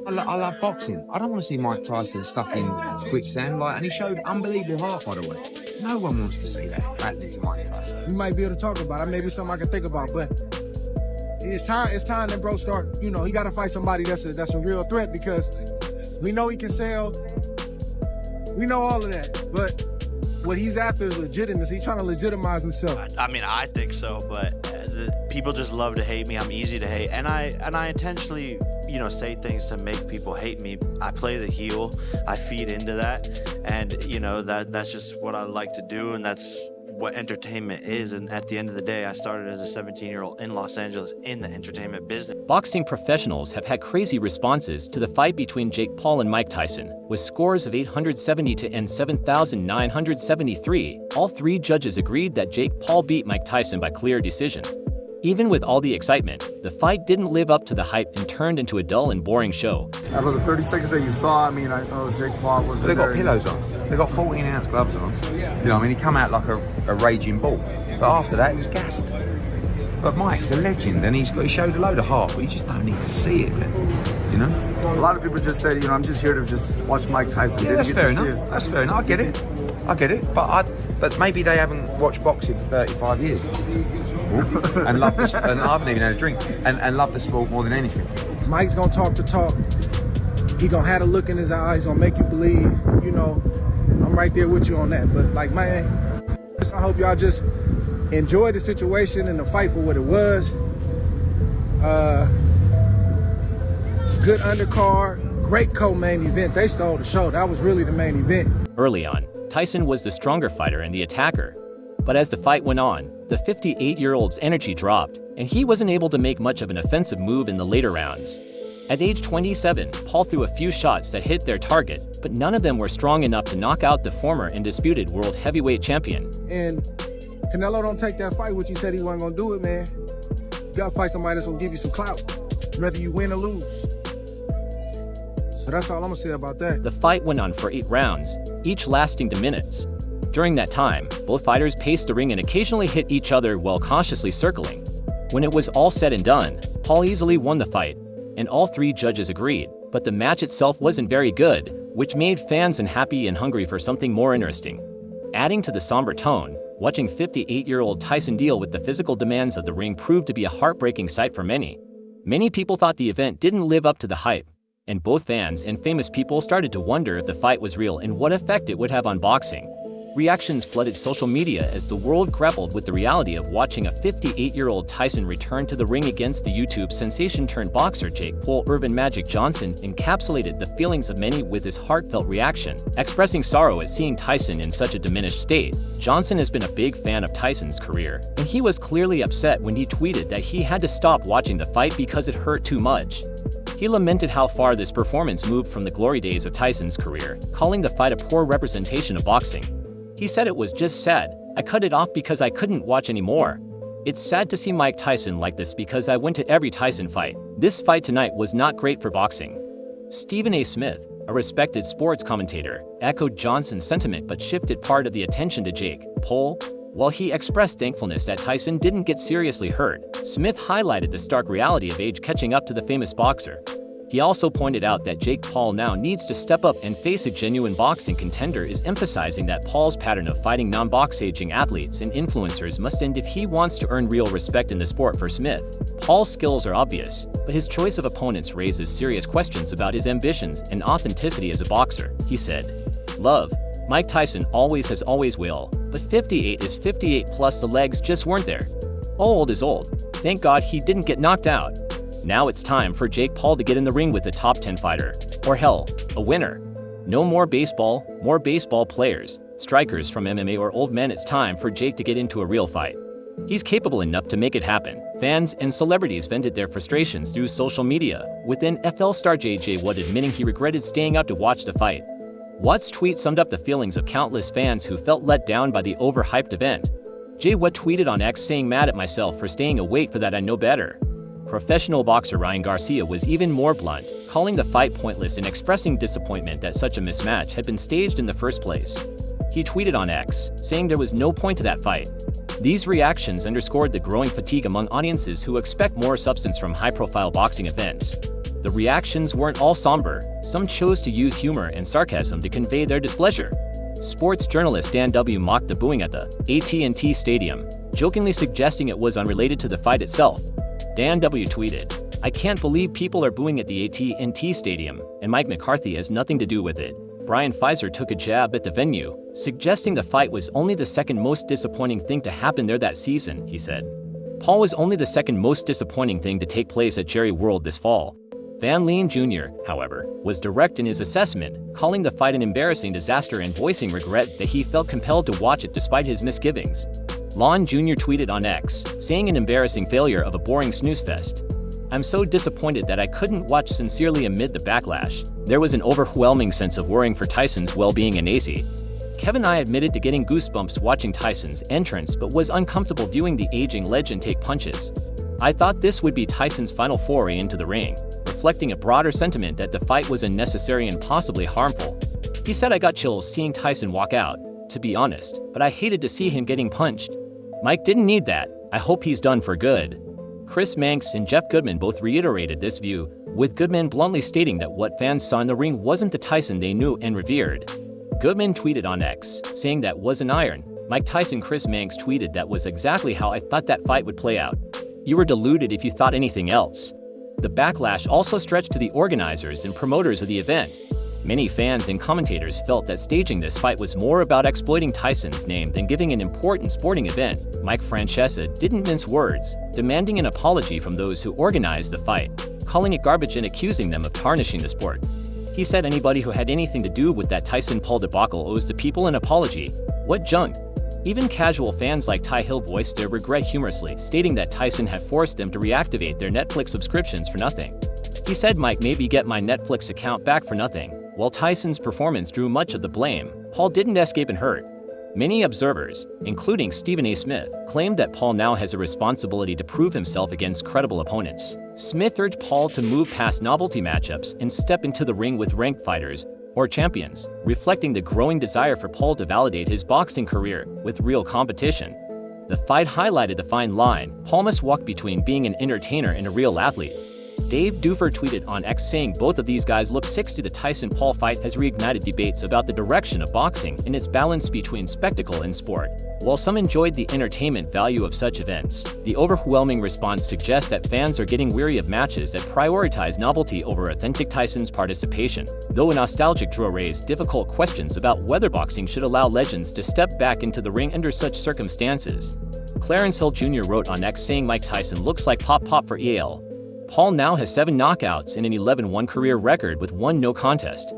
I love boxing. I don't want to see Mike Tyson stuck in quicksand, and he showed unbelievable heart, by the way. No one wants to see that. That's Mike Tyson. We might be able to talk about it. Maybe something I can think about, but it's time that bro start. He got to fight somebody that's a real threat, because we know he can sell. We know all of that, but what he's after is legitimacy. He's trying to legitimize himself. I mean, I think so, but people just love to hate me. I'm easy to hate, and I intentionally, say things to make people hate me. I play the heel. I feed into that, and that's just what I like to do, and that's what entertainment is. And at the end of the day, I started as a 17-year-old in Los Angeles in the entertainment business. Boxing professionals have had crazy responses to the fight between Jake Paul and Mike Tyson, with scores of 870 and 7,973. All three judges agreed that Jake Paul beat Mike Tyson by clear decision. Even with all the excitement, the fight didn't live up to the hype and turned into a dull and boring show. Out of the 30 seconds that you saw, I know Jake Paul was They got pillows on. They got 14-ounce gloves on. He come out like a raging bull. But after that, he was gassed. But Mike's a legend, and he showed a load of heart, but you just don't need to see it, man. A lot of people just said, I'm just here to just watch Mike Tyson. Yeah, that's fair enough. That's fair enough. I get it. But maybe they haven't watched boxing for 35 years. and love this, and I haven't even had a drink, and love the sport more than anything. Mike's gonna talk the talk. He gonna have a look in his eyes, gonna make you believe. I'm right there with you on that. But man, I hope y'all just enjoy the situation and the fight for what it was. Good undercard, great co-main event. They stole the show. That was really the main event. Early on, Tyson was the stronger fighter and the attacker. But as the fight went on, the 58-year-old's energy dropped, and he wasn't able to make much of an offensive move in the later rounds. At age 27, Paul threw a few shots that hit their target, but none of them were strong enough to knock out the former undisputed world heavyweight champion. And Canelo don't take that fight, which he said he wasn't gonna do it, man. You gotta fight somebody that's gonna give you some clout, whether you win or lose. So that's all I'm gonna say about that. The fight went on for 8 rounds, each lasting 2 minutes. During that time, both fighters paced the ring and occasionally hit each other while cautiously circling. When it was all said and done, Paul easily won the fight, and all 3 judges agreed, but the match itself wasn't very good, which made fans unhappy and hungry for something more interesting. Adding to the somber tone, watching 58-year-old Tyson deal with the physical demands of the ring proved to be a heartbreaking sight for many. Many people thought the event didn't live up to the hype, and both fans and famous people started to wonder if the fight was real and what effect it would have on boxing. Reactions flooded social media as the world grappled with the reality of watching a 58-year-old Tyson return to the ring against the YouTube sensation-turned-boxer Jake Paul. Irvin Magic Johnson encapsulated the feelings of many with his heartfelt reaction. Expressing sorrow at seeing Tyson in such a diminished state, Johnson has been a big fan of Tyson's career, and he was clearly upset when he tweeted that he had to stop watching the fight because it hurt too much. He lamented how far this performance moved from the glory days of Tyson's career, calling the fight a poor representation of boxing. He said it was just sad. I cut it off because I couldn't watch anymore. It's sad to see Mike Tyson like this because I went to every Tyson fight. This fight tonight was not great for boxing. Stephen A. Smith, a respected sports commentator, echoed Johnson's sentiment but shifted part of the attention to Jake Paul. While he expressed thankfulness that Tyson didn't get seriously hurt, Smith highlighted the stark reality of age catching up to the famous boxer. He also pointed out that Jake Paul now needs to step up and face a genuine boxing contender, is emphasizing that Paul's pattern of fighting non-boxing athletes and influencers must end if he wants to earn real respect in the sport. For Smith, Paul's skills are obvious, but his choice of opponents raises serious questions about his ambitions and authenticity as a boxer. He said, "Love, Mike Tyson always will, but 58 is 58 plus the legs just weren't there. Old is old. Thank God he didn't get knocked out. Now it's time for Jake Paul to get in the ring with a top 10 fighter, or hell, a winner. No more baseball players, strikers from MMA or old men. It's time for Jake to get into a real fight. He's capable enough to make it happen." Fans and celebrities vented their frustrations through social media, with NFL star J.J. Watt admitting he regretted staying up to watch the fight. Watt's tweet summed up the feelings of countless fans who felt let down by the overhyped event. J. Watt tweeted on X saying, "Mad at myself for staying awake for that, I know better." Professional boxer Ryan Garcia was even more blunt, calling the fight pointless and expressing disappointment that such a mismatch had been staged in the first place. He tweeted on X, saying there was no point to that fight. These reactions underscored the growing fatigue among audiences who expect more substance from high-profile boxing events. The reactions weren't all somber. Some chose to use humor and sarcasm to convey their displeasure. Sports journalist Dan W. mocked the booing at the AT&T Stadium, jokingly suggesting it was unrelated to the fight itself. Dan W. tweeted, "I can't believe people are booing at the AT&T Stadium, and Mike McCarthy has nothing to do with it." Brian Pfizer took a jab at the venue, suggesting the fight was only the second most disappointing thing to happen there that season, he said. Paul was only the second most disappointing thing to take place at Jerry World this fall. Van Leen Jr., however, was direct in his assessment, calling the fight an embarrassing disaster and voicing regret that he felt compelled to watch it despite his misgivings. Lon Jr. tweeted on X, saying an embarrassing failure of a boring snooze fest. "I'm so disappointed that I couldn't watch sincerely amid the backlash. There was an overwhelming sense of worrying for Tyson's well-being and AC." Kevin I admitted to getting goosebumps watching Tyson's entrance but was uncomfortable viewing the aging legend take punches. "I thought this would be Tyson's final foray into the ring," reflecting a broader sentiment that the fight was unnecessary and possibly harmful. He said, "I got chills seeing Tyson walk out, to be honest, but I hated to see him getting punched. Mike didn't need that. I hope he's done for good." Chris Manx and Jeff Goodman both reiterated this view, with Goodman bluntly stating that what fans saw in the ring wasn't the Tyson they knew and revered. Goodman tweeted on X, saying that was an iron. Mike Tyson. Chris Manx tweeted, "That was exactly how I thought that fight would play out. You were deluded if you thought anything else." The backlash also stretched to the organizers and promoters of the event. Many fans and commentators felt that staging this fight was more about exploiting Tyson's name than giving an important sporting event. Mike Francesa didn't mince words, demanding an apology from those who organized the fight, calling it garbage and accusing them of tarnishing the sport. He said anybody who had anything to do with that Tyson-Paul debacle owes the people an apology. What junk? Even casual fans like Ty Hill voiced their regret humorously, stating that Tyson had forced them to reactivate their Netflix subscriptions for nothing. He said, "Mike, maybe get my Netflix account back for nothing." While Tyson's performance drew much of the blame, Paul didn't escape unhurt. Many observers, including Stephen A. Smith, claimed that Paul now has a responsibility to prove himself against credible opponents. Smith urged Paul to move past novelty matchups and step into the ring with ranked fighters, or champions, reflecting the growing desire for Paul to validate his boxing career with real competition. The fight highlighted the fine line Paul must walk between being an entertainer and a real athlete. Dave Dufer tweeted on X saying both of these guys look 60. The Tyson-Paul fight has reignited debates about the direction of boxing and its balance between spectacle and sport. While some enjoyed the entertainment value of such events, the overwhelming response suggests that fans are getting weary of matches that prioritize novelty over authentic Tyson's participation, though a nostalgic draw raised difficult questions about whether boxing should allow legends to step back into the ring under such circumstances. Clarence Hill Jr. wrote on X saying Mike Tyson looks like pop for EAL. Paul now has 7 knockouts and an 11-1 career record with 1 no contest.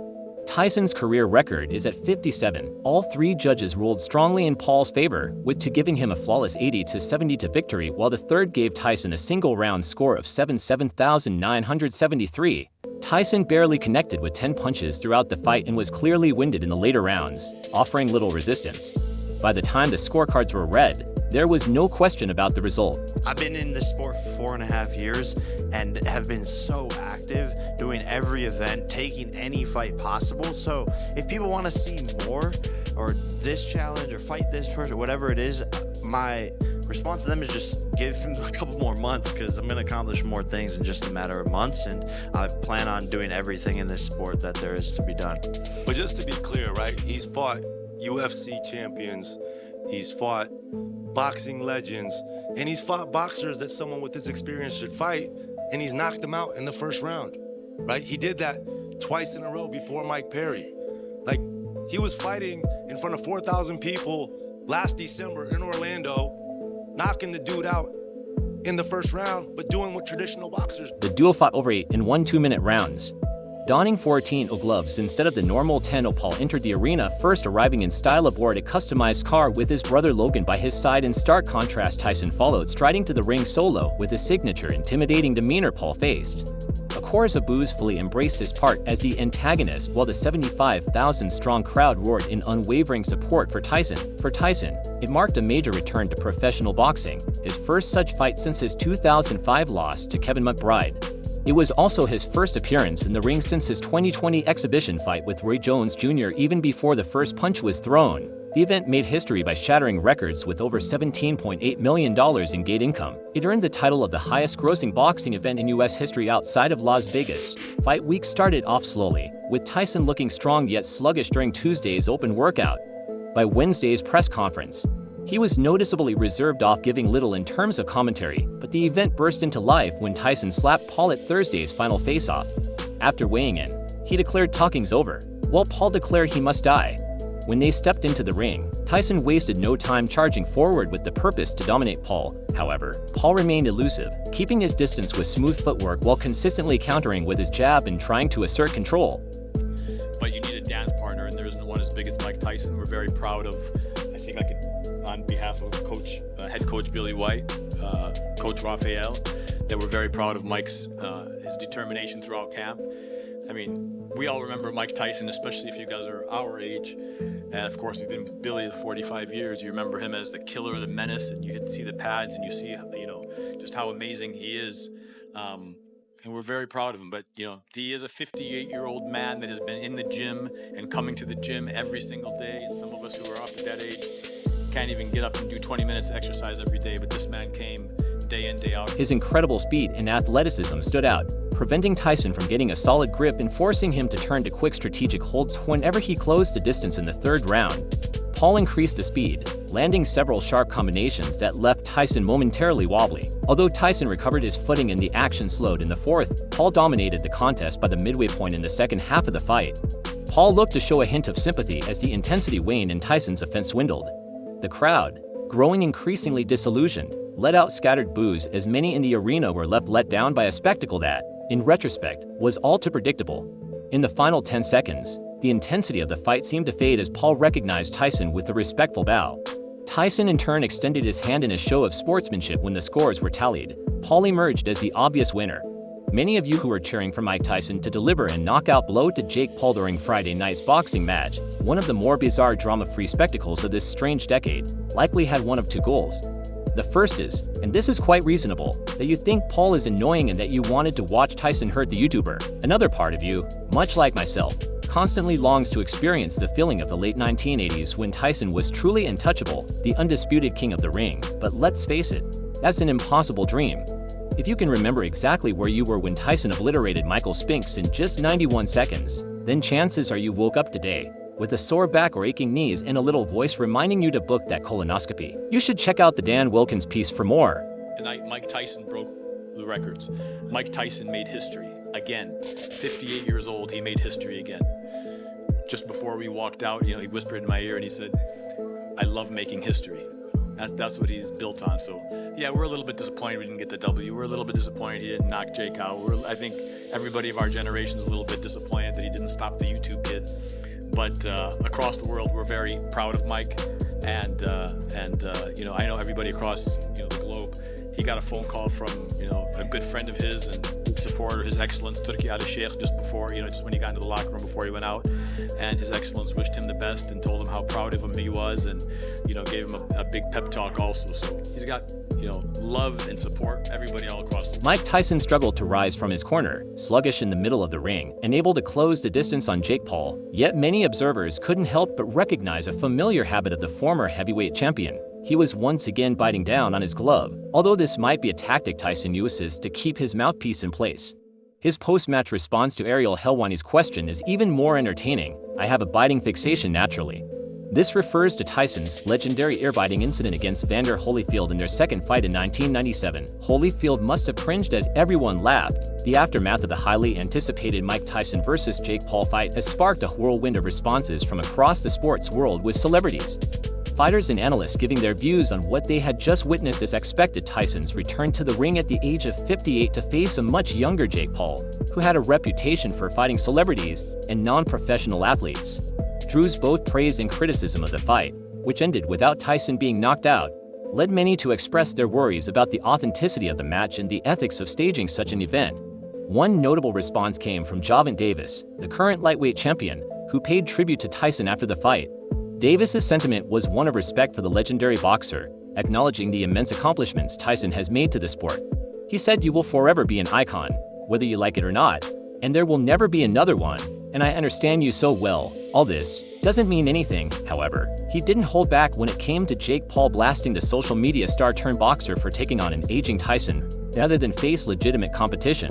Tyson's career record is at 57. All 3 judges ruled strongly in Paul's favor, with 2 giving him a flawless 80-70 to victory, while the third gave Tyson a single-round score of 7,973. Tyson barely connected with 10 punches throughout the fight and was clearly winded in the later rounds, offering little resistance. By the time the scorecards were read, there was no question about the result. I've been in this sport for 4.5 years and have been so active, doing every event, taking any fight possible. So if people want to see more, or this challenge, or fight this person, whatever it is, my response to them is just give them a couple more months, because I'm going to accomplish more things in just a matter of months, and I plan on doing everything in this sport that there is to be done. But just to be clear, right, he's fought UFC champions, he's fought boxing legends, and he's fought boxers that someone with his experience should fight, and he's knocked them out in the first round, right? He did that twice in a row before Mike Perry. Like, he was fighting in front of 4,000 people last December in Orlando, knocking the dude out in the first round, but doing what traditional boxers do. The duo fought over 8 in 1 2-minute rounds. Donning 14 gloves instead of the normal 10, Paul entered the arena first, arriving in style aboard a customized car with his brother Logan by his side. In stark contrast, Tyson followed, striding to the ring solo with a signature intimidating demeanor Paul faced. A chorus of boos fully embraced his part as the antagonist, while the 75,000-strong crowd roared in unwavering support for Tyson. For Tyson, it marked a major return to professional boxing, his first such fight since his 2005 loss to Kevin McBride. It was also his first appearance in the ring since his 2020 exhibition fight with Roy Jones Jr. even before the first punch was thrown. The event made history by shattering records with over $17.8 million in gate income. It earned the title of the highest-grossing boxing event in U.S. history outside of Las Vegas. Fight week started off slowly, with Tyson looking strong yet sluggish during Tuesday's open workout. By Wednesday's press conference, he was noticeably reserved, off giving little in terms of commentary, but the event burst into life when Tyson slapped Paul at Thursday's final face-off. After weighing in, he declared talking's over, while Paul declared he must die. When they stepped into the ring, Tyson wasted no time charging forward with the purpose to dominate Paul. However, Paul remained elusive, keeping his distance with smooth footwork while consistently countering with his jab and trying to assert control. But you need a dance partner, and there isn't one as big as Mike Tyson. We're very proud of, on behalf of head coach Billy White, Coach Raphael, that we're very proud of Mike's his determination throughout camp. I mean, we all remember Mike Tyson, especially if you guys are our age. And of course, we've been with Billy for 45 years. You remember him as the killer, the menace, and you get to see the pads and you see, just how amazing he is. And we're very proud of him. But, he is a 58-year-old man that has been in the gym and coming to the gym every single day. And some of us who are up at that age can't even get up and do 20 minutes exercise every day. But this man came day in, day out. His incredible speed and athleticism stood out, preventing Tyson from getting a solid grip and forcing him to turn to quick strategic holds whenever he closed the distance in the third round. Paul increased the speed, landing several sharp combinations that left Tyson momentarily wobbly. Although Tyson recovered his footing and the action slowed in the fourth, Paul dominated the contest by the midway point in the second half of the fight. Paul looked to show a hint of sympathy as the intensity waned and Tyson's offense dwindled. The crowd, growing increasingly disillusioned, let out scattered boos as many in the arena were left let down by a spectacle that, in retrospect, was all too predictable. In the final 10 seconds, the intensity of the fight seemed to fade as Paul recognized Tyson with a respectful bow. Tyson in turn extended his hand in a show of sportsmanship when the scores were tallied. Paul emerged as the obvious winner. Many of you who were cheering for Mike Tyson to deliver a knockout blow to Jake Paul during Friday night's boxing match, one of the more bizarre drama-free spectacles of this strange decade, likely had one of two goals. The first is, and this is quite reasonable, that you think Paul is annoying and that you wanted to watch Tyson hurt the YouTuber. Another part of you, much like myself, constantly longs to experience the feeling of the late 1980s when Tyson was truly untouchable, the undisputed king of the ring. But let's face it, that's an impossible dream. If you can remember exactly where you were when Tyson obliterated Michael Spinks in just 91 seconds, then chances are you woke up today with a sore back or aching knees and a little voice reminding you to book that colonoscopy. You should check out the Dan Wilkins piece for more. Tonight, Mike Tyson broke the records. Mike Tyson made history again. 58 years old, he made history again. Just before we walked out, he whispered in my ear and he said, "I love making history." That's what he's built on. So, yeah, we're a little bit disappointed we didn't get the W. We're a little bit disappointed he didn't knock Jake out. I think everybody of our generation is a little bit disappointed that he didn't stop the YouTube kid. But across the world, we're very proud of Mike, and I know everybody across the globe. He got a phone call from a good friend of his and supporter, His Excellence Turki Ali Sheikh, just before just when he got into the locker room before he went out, and His Excellence wished him the best and told him how proud of him he was, and gave him a big pep talk also. So he's got love and support everybody all across the world. Mike Tyson struggled to rise from his corner, sluggish in the middle of the ring, and able to close the distance on Jake Paul. Yet many observers couldn't help but recognize a familiar habit of the former heavyweight champion. He was once again biting down on his glove, although this might be a tactic Tyson uses to keep his mouthpiece in place. His post-match response to Ariel Helwani's question is even more entertaining. "I have a biting fixation naturally." This refers to Tyson's legendary ear-biting incident against Vander Holyfield in their second fight in 1997. Holyfield must have cringed as everyone laughed. The aftermath of the highly anticipated Mike Tyson vs. Jake Paul fight has sparked a whirlwind of responses from across the sports world, with celebrities, fighters and analysts giving their views on what they had just witnessed as expected Tyson's return to the ring at the age of 58 to face a much younger Jake Paul, who had a reputation for fighting celebrities and non-professional athletes. Drews both praise and criticism of the fight, which ended without Tyson being knocked out, led many to express their worries about the authenticity of the match and the ethics of staging such an event. One notable response came from Javante Davis, the current lightweight champion, who paid tribute to Tyson after the fight. Davis's sentiment was one of respect for the legendary boxer, acknowledging the immense accomplishments Tyson has made to the sport. He said, "You will forever be an icon, whether you like it or not, and there will never be another one." and I understand you so well. All this doesn't mean anything, however. He didn't hold back when it came to Jake Paul blasting the social media star-turned-boxer for taking on an aging Tyson, rather than face legitimate competition.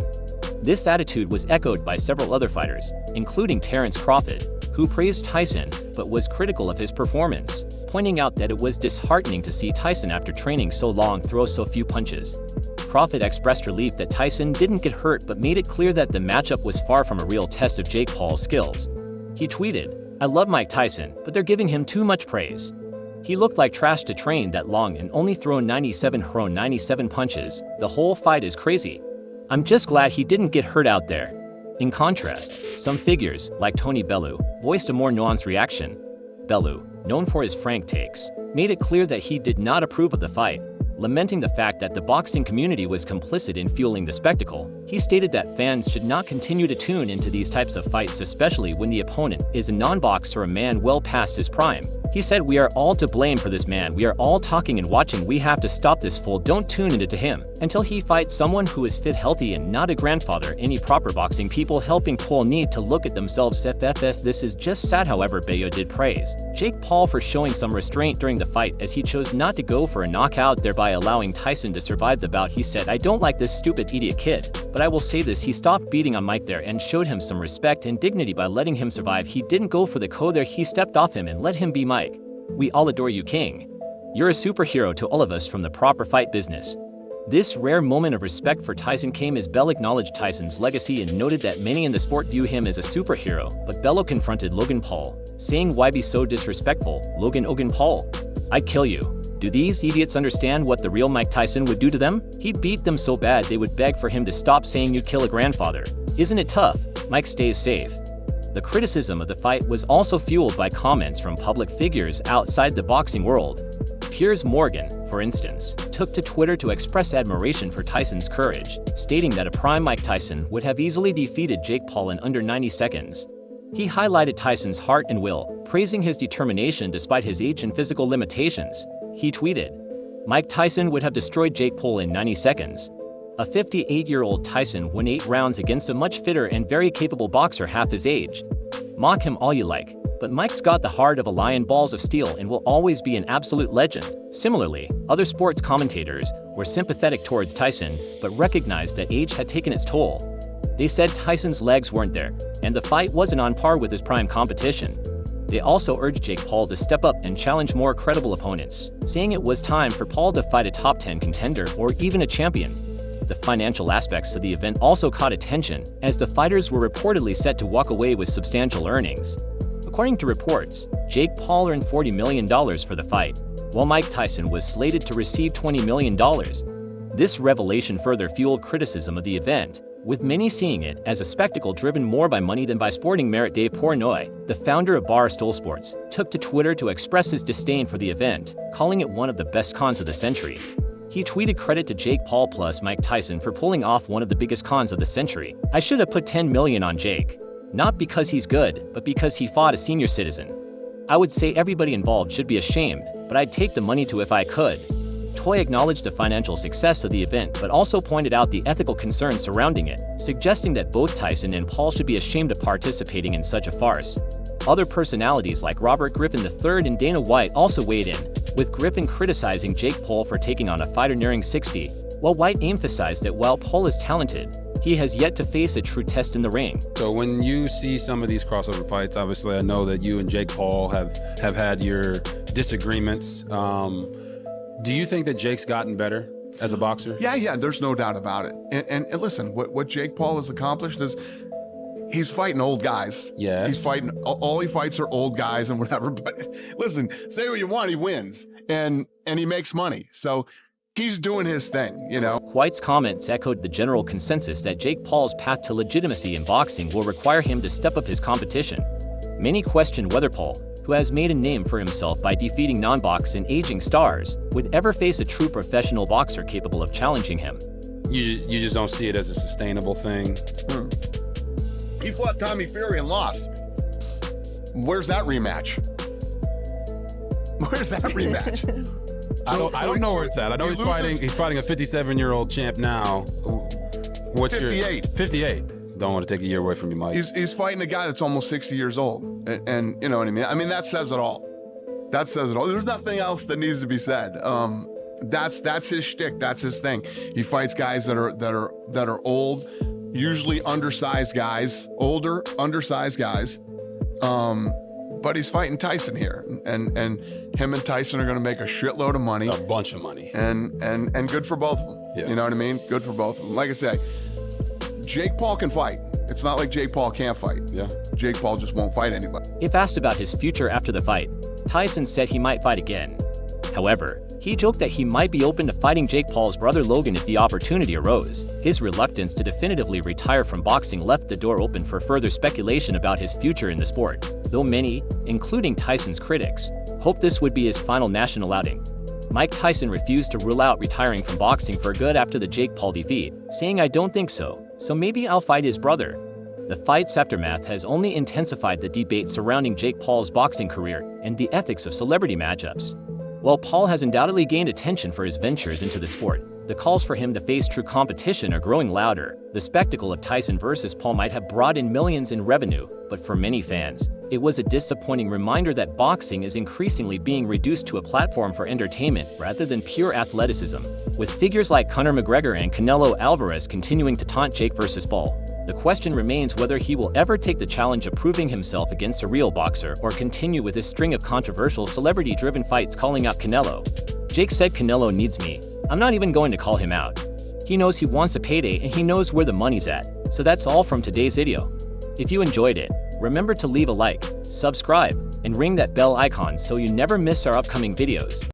This attitude was echoed by several other fighters, including Terence Crawford, who praised Tyson but was critical of his performance, pointing out that it was disheartening to see Tyson after training so long throw so few punches. Crawford expressed relief that Tyson didn't get hurt but made it clear that the matchup was far from a real test of Jake Paul's skills. He tweeted, "I love Mike Tyson, but they're giving him too much praise. He looked like trash to train that long and only thrown 97 punches. The whole fight is crazy. I'm just glad he didn't get hurt out there." In contrast, some figures, like Tony Bellew, voiced a more nuanced reaction. Bellew, known for his frank takes, made it clear that he did not approve of the fight, lamenting the fact that the boxing community was complicit in fueling the spectacle. He stated that fans should not continue to tune into these types of fights, especially when the opponent is a non-boxer or a man well past his prime. He said, "We are all to blame for this man. We are all talking and watching. We have to stop this fool. Don't tune into him until he fights someone who is fit, healthy, and not a grandfather." Any proper boxing people helping Paul need to look at themselves. FFS. This is just sad. However, Bellew did praise Jake Paul for showing some restraint during the fight, as he chose not to go for a knockout, thereby allowing Tyson to survive the bout. He said, "I don't like this stupid idiot kid, but I will say this, he stopped beating on Mike there and showed him some respect and dignity by letting him survive. He didn't go for the KO there, he stepped off him and let him be Mike. We all adore you, King. You're a superhero to all of us from the proper fight business." This rare moment of respect for Tyson came as Bellew acknowledged Tyson's legacy and noted that many in the sport view him as a superhero, but Bellew confronted Logan Paul, saying, "Why be so disrespectful, Logan Paul? I'd kill you. Do these idiots understand what the real Mike Tyson would do to them? He'd beat them so bad they would beg for him to stop saying you kill a grandfather. Isn't it tough? Mike stays safe." The criticism of the fight was also fueled by comments from public figures outside the boxing world. Piers Morgan, for instance, took to Twitter to express admiration for Tyson's courage, stating that a prime Mike Tyson would have easily defeated Jake Paul in under 90 seconds. He highlighted Tyson's heart and will, praising his determination despite his age and physical limitations. He tweeted, "Mike Tyson would have destroyed Jake Paul in 90 seconds. A 58-year-old Tyson won 8 rounds against a much fitter and very capable boxer half his age. Mock him all you like, but Mike's got the heart of a lion, balls of steel, and will always be an absolute legend." Similarly, other sports commentators were sympathetic towards Tyson, but recognized that age had taken its toll. They said Tyson's legs weren't there, and the fight wasn't on par with his prime competition. They also urged Jake Paul to step up and challenge more credible opponents, saying it was time for Paul to fight a top 10 contender or even a champion. The financial aspects of the event also caught attention, as the fighters were reportedly set to walk away with substantial earnings. According to reports, Jake Paul earned $40 million for the fight, while Mike Tyson was slated to receive $20 million. This revelation further fueled criticism of the event, with many seeing it as a spectacle driven more by money than by sporting merit. Dave Portnoy, the founder of Barstool Sports, took to Twitter to express his disdain for the event, calling it one of the best cons of the century. He tweeted, "Credit to Jake Paul plus Mike Tyson for pulling off one of the biggest cons of the century. I should have put 10 million on Jake. Not because he's good, but because he fought a senior citizen. I would say everybody involved should be ashamed, but I'd take the money too if I could." Toy acknowledged the financial success of the event but also pointed out the ethical concerns surrounding it, suggesting that both Tyson and Paul should be ashamed of participating in such a farce. Other personalities like Robert Griffin III and Dana White also weighed in, with Griffin criticizing Jake Paul for taking on a fighter nearing 60, while White emphasized that while Paul is talented, he has yet to face a true test in the ring. So when you see some of these crossover fights, obviously I know that you and Jake Paul have had your disagreements. Do you think that Jake's gotten better as a boxer? Yeah, there's no doubt about it. And listen, what Jake Paul has accomplished is he's fighting old guys. Yes. He's fighting, all he fights are old guys and whatever. But listen, say what you want, he wins. And he makes money. So he's doing his thing, you know. White's comments echoed the general consensus that Jake Paul's path to legitimacy in boxing will require him to step up his competition. Many questioned whether Paul, who has made a name for himself by defeating non-box and aging stars, would ever face a true professional boxer capable of challenging him. You just don't see it as a sustainable thing. He fought Tommy Fury and lost. Where's that rematch? Where's that rematch? I don't know where it's at. I know he's fighting a 57-year-old champ now. What's 58. 58. Don't want to take a year away from you, Mike. He's fighting a guy that's almost 60 years old. And you know what I mean? I mean, that says it all. That says it all. There's nothing else that needs to be said. That's his shtick. That's his thing. He fights guys that are old, usually undersized guys, older, undersized guys. But he's fighting Tyson here, and him and Tyson are going to make a shitload of money, A bunch of money. and good for both of them. Yeah. You know what I mean? Good for both of them. Like I say, Jake Paul can fight. It's not like Jake Paul can't fight. Yeah. Jake Paul just won't fight anybody. If asked about his future after the fight, Tyson said he might fight again. However, he joked that he might be open to fighting Jake Paul's brother Logan if the opportunity arose. His reluctance to definitively retire from boxing left the door open for further speculation about his future in the sport, though many, including Tyson's critics, hoped this would be his final national outing. Mike Tyson refused to rule out retiring from boxing for good after the Jake Paul defeat, saying, "I don't think so, so maybe I'll fight his brother." The fight's aftermath has only intensified the debate surrounding Jake Paul's boxing career and the ethics of celebrity matchups. While Paul has undoubtedly gained attention for his ventures into the sport, the calls for him to face true competition are growing louder. The spectacle of Tyson versus Paul might have brought in millions in revenue, but for many fans, it was a disappointing reminder that boxing is increasingly being reduced to a platform for entertainment rather than pure athleticism. With figures like Conor McGregor and Canelo Alvarez continuing to taunt Jake versus Paul, the question remains whether he will ever take the challenge of proving himself against a real boxer or continue with his string of controversial celebrity-driven fights calling out Canelo. Jake said, "Canelo needs me. I'm not even going to call him out. He knows he wants a payday and he knows where the money's at." So that's all from today's video. If you enjoyed it, remember to leave a like, subscribe, and ring that bell icon so you never miss our upcoming videos.